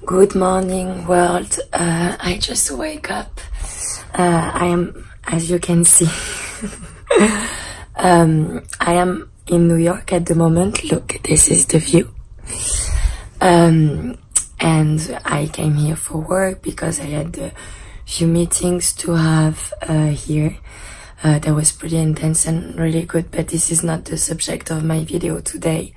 Good morning, world. I just wake up. I am, as you can see, I am in New York at the moment. Look, this is the view. And I came here for work because I had a few meetings to have here. That was pretty intense and really good, but this is not the subject of my video today.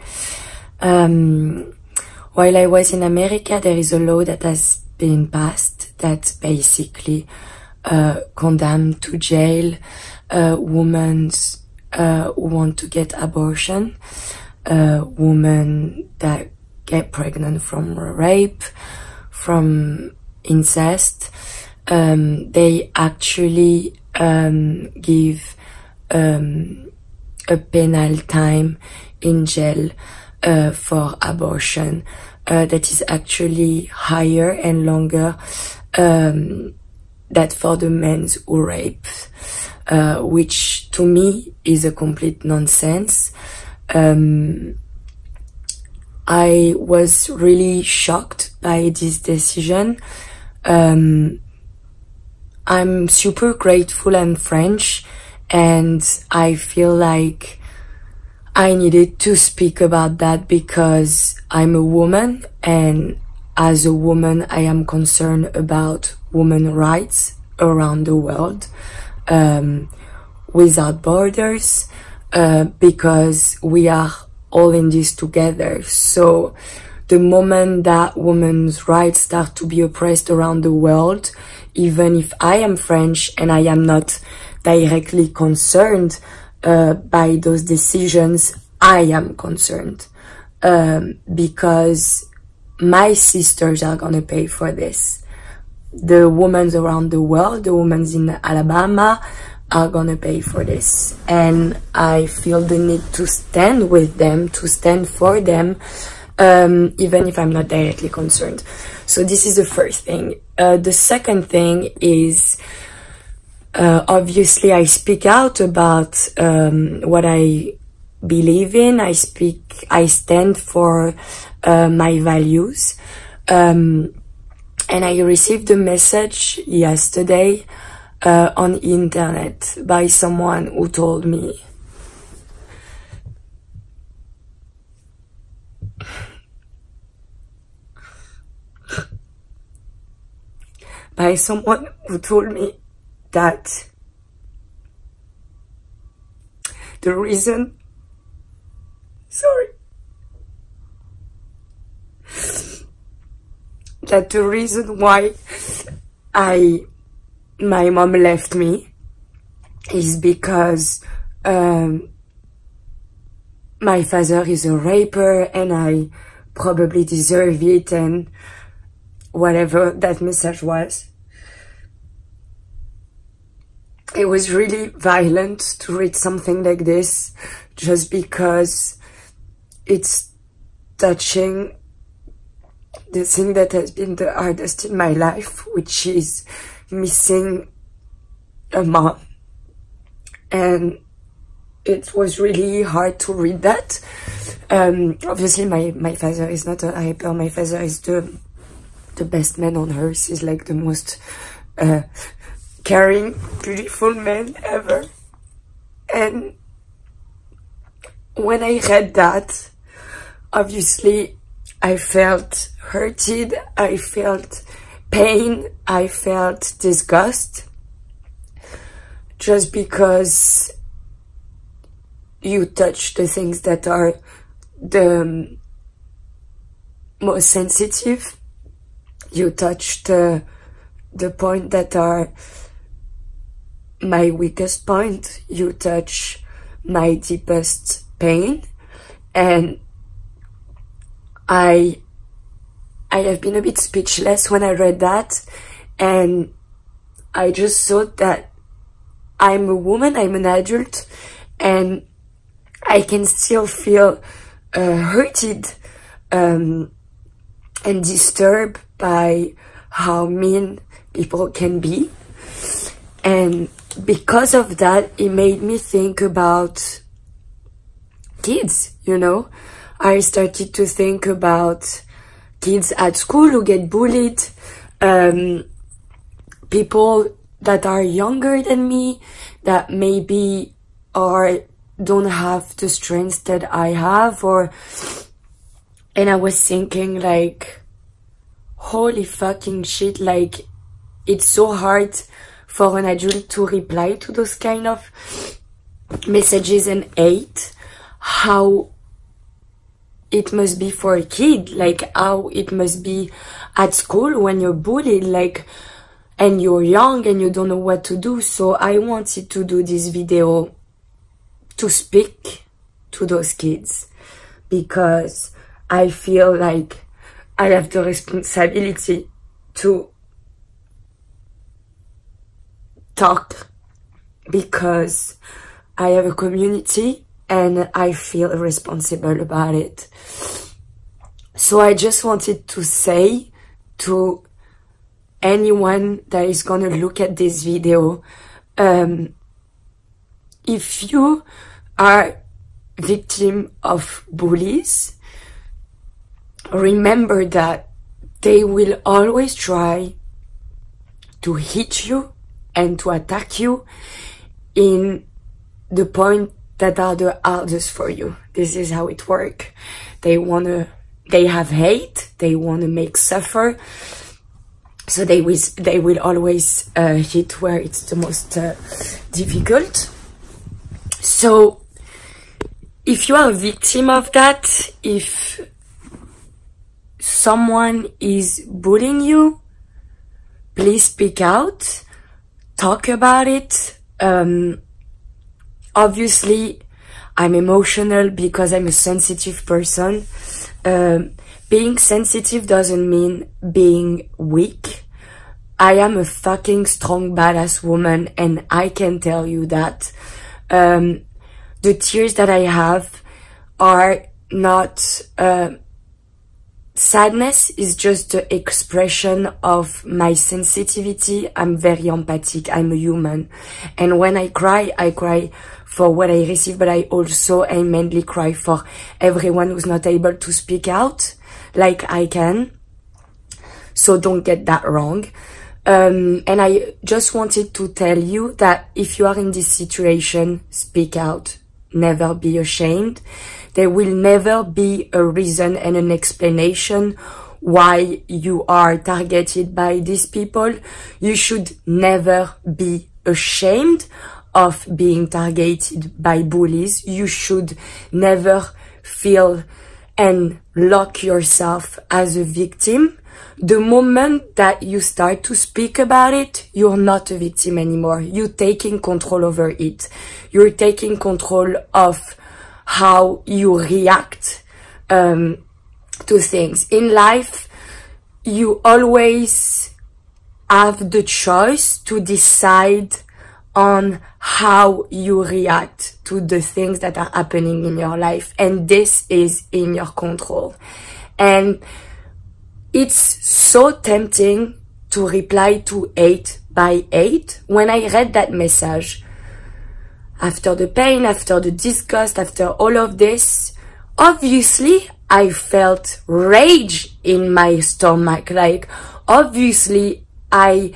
While I was in America, there is a law that has been passed that basically condemned to jail women who want to get abortion, women that get pregnant from rape, from incest. They actually give a penal time in jail for abortion that is actually higher and longer that for the men who rape, which to me is a complete nonsense. I was really shocked by this decision. I'm super grateful I'm French, and I feel like I needed to speak about that because I'm a woman, and as a woman I am concerned about women's rights around the world, without borders, because we are all in this together. So the moment that women's rights start to be oppressed around the world, even if I am French and I am not directly concerned by those decisions, I am concerned because my sisters are gonna pay for this. The women around the world, the women in Alabama are gonna pay for this, and I feel the need to stand with them, to stand for them, even if I'm not directly concerned. So this is the first thing. The second thing is, obviously I speak out about what I believe in. I stand for my values, and I received a message yesterday on internet by someone who told me that the reason why my mom left me is because my father is a raper and I probably deserve it, and whatever that message was. It was really violent to read something like this, just because it's touching the thing that has been the hardest in my life, which is missing a mom. And it was really hard to read that. Obviously my father is not a raper. My father is the best man on earth. He's like the most caring, beautiful man ever. And when I read that, obviously I felt hurted, I felt pain, I felt disgust, just because you touch the things that are the most sensitive. You touch the point that are my weakest point. You touch my deepest pain, and I have been a bit speechless when I read that, and I just thought that I'm a woman, I'm an adult, and I can still feel hurted and disturbed by how mean people can be. And because of that, it made me think about kids, you know. I started to think about kids at school who get bullied, people that are younger than me, that maybe don't have the strength that I have, and I was thinking like, holy fucking shit, like, it's so hard for an adult to reply to those kind of messages and hate. How it must be for a kid, like how it must be at school when you're bullied, like, and you're young and you don't know what to do. So I wanted to do this video to speak to those kids, because I feel like I have the responsibility to talk, because I have a community and I feel responsible about it. So I just wanted to say to anyone that is gonna look at this video, if you are victim of bullies, remember that they will always try to hit you and to attack you in the point that are the hardest for you. This is how it works. They have hate, they wanna make suffer, so they will always hit where it's the most difficult. So if you are a victim of that, if someone is bullying you, please speak out, talk about it. Obviously, I'm emotional because I'm a sensitive person. Being sensitive doesn't mean being weak. I am a fucking strong, badass woman, and I can tell you that the tears that I have are not sadness, is just the expression of my sensitivity. I'm very empathic. I'm a human, and when I cry for what I receive, but I mainly cry for everyone who's not able to speak out like I can. So don't get that wrong. And I just wanted to tell you that if you are in this situation, speak out. Never be ashamed. There will never be a reason and an explanation why you are targeted by these people. You should never be ashamed of being targeted by bullies. You should never feel and lock yourself as a victim. The moment that you start to speak about it, you're not a victim anymore. You're taking control over it. You're taking control of how you react to things. In life, you always have the choice to decide on how you react to the things that are happening in your life. And this is in your control. And it's so tempting to reply to 8 by 8. When I read that message, after the pain, after the disgust, after all of this, obviously I felt rage in my stomach. Like, obviously I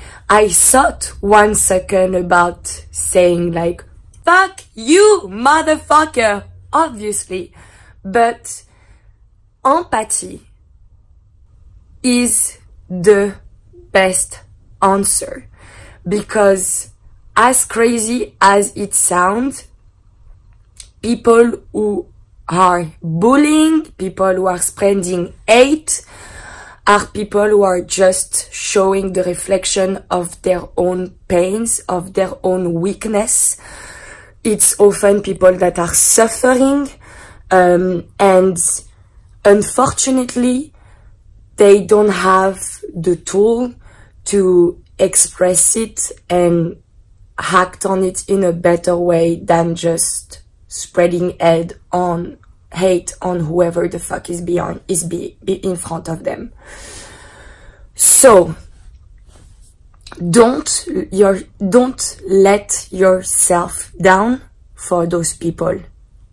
thought 1 second about saying like, fuck you, motherfucker, obviously. But empathy is the best answer, because as crazy as it sounds, people who are bullying, people who are spreading hate, are people who are just showing the reflection of their own pains, of their own weakness. It's often people that are suffering, and unfortunately, they don't have the tool to express it and act on it in a better way than just spreading hate on whoever the fuck is in front of them. So don't let yourself down for those people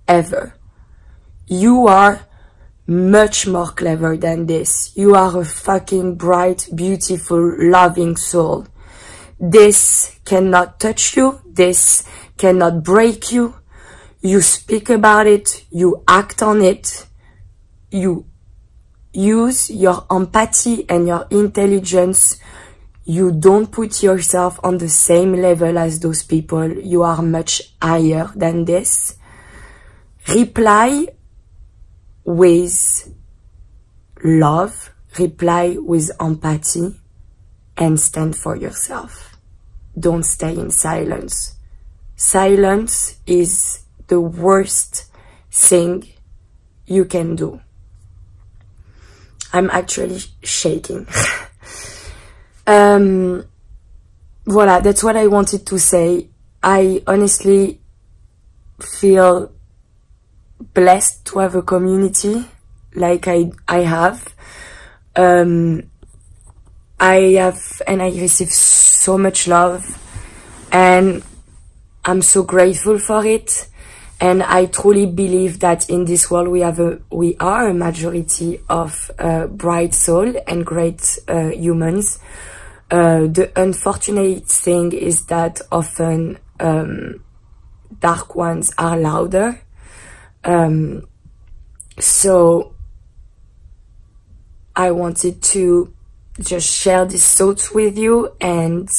ever. You are much more clever than this. You are a fucking bright, beautiful, loving soul. This cannot touch you. This cannot break you. You speak about it. You act on it. You use your empathy and your intelligence. You don't put yourself on the same level as those people. You are much higher than this. Reply with love, reply with empathy, and stand for yourself. Don't stay in silence. Silence is the worst thing you can do. I'm actually shaking. Voilà, that's what I wanted to say. I honestly feel blessed to have a community like I have. I receive so much love, and I'm so grateful for it. And I truly believe that in this world we are a majority of bright soul and great humans. The unfortunate thing is that often dark ones are louder. So I wanted to just share these thoughts with you, and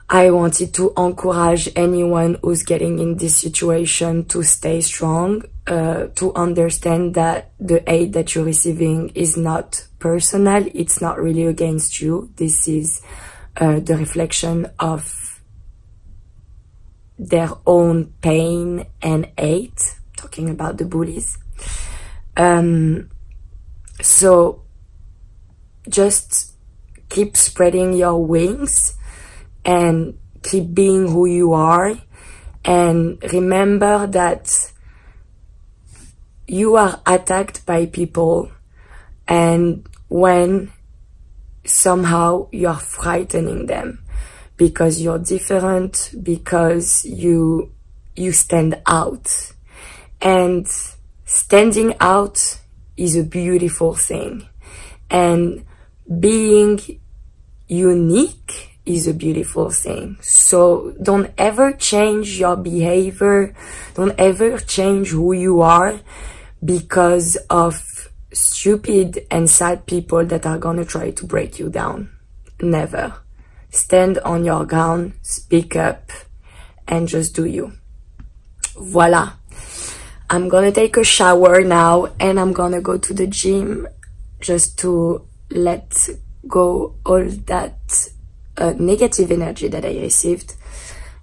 I wanted to encourage anyone who's getting in this situation to stay strong, to understand that the aid that you're receiving is not personal. It's not really against you. This is the reflection of their own pain and hate, talking about the bullies. So just keep spreading your wings and keep being who you are, and remember that you are attacked by people, and when somehow you are frightening them because you're different, because you stand out. And standing out is a beautiful thing, and being unique is a beautiful thing. So don't ever change your behavior, don't ever change who you are because of stupid and sad people that are gonna try to break you down. Never. Stand on your ground, speak up, and just do you. Voila. I'm gonna take a shower now, and I'm gonna go to the gym just to let go all that negative energy that I received,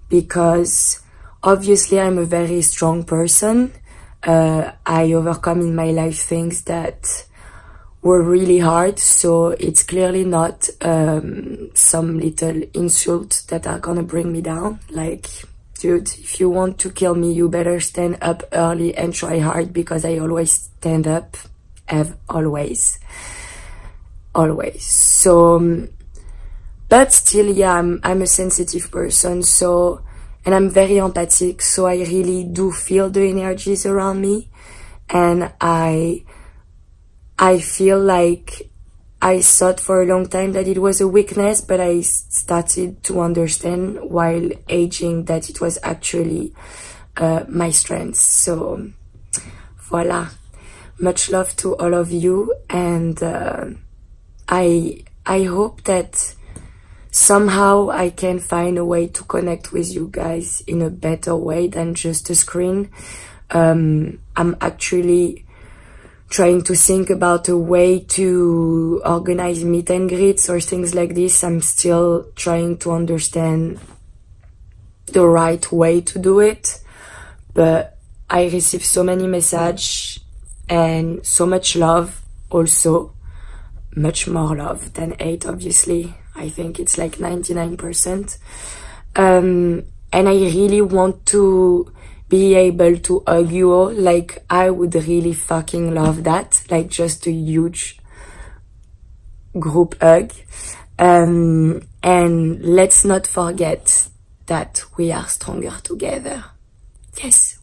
because obviously I'm a very strong person. I overcome in my life things that were really hard, so it's clearly not some little insults that are gonna bring me down. Like, dude, if you want to kill me, you better stand up early and try hard, because I always stand up, always. So but still, yeah, I'm a sensitive person, so, and I'm very empathic, so I really do feel the energies around me, and I feel like I thought for a long time that it was a weakness, but I started to understand while aging that it was actually my strength. So voila, much love to all of you, and I hope that somehow I can find a way to connect with you guys in a better way than just a screen. I'm actually trying to think about a way to organize meet and greets or things like this. I'm still trying to understand the right way to do it, but I receive so many messages and so much love, also much more love than hate, obviously. I think it's like 99%. And I really want to be able to hug you all. Like, I would really fucking love that. Like, just a huge group hug. And let's not forget that we are stronger together. Yes.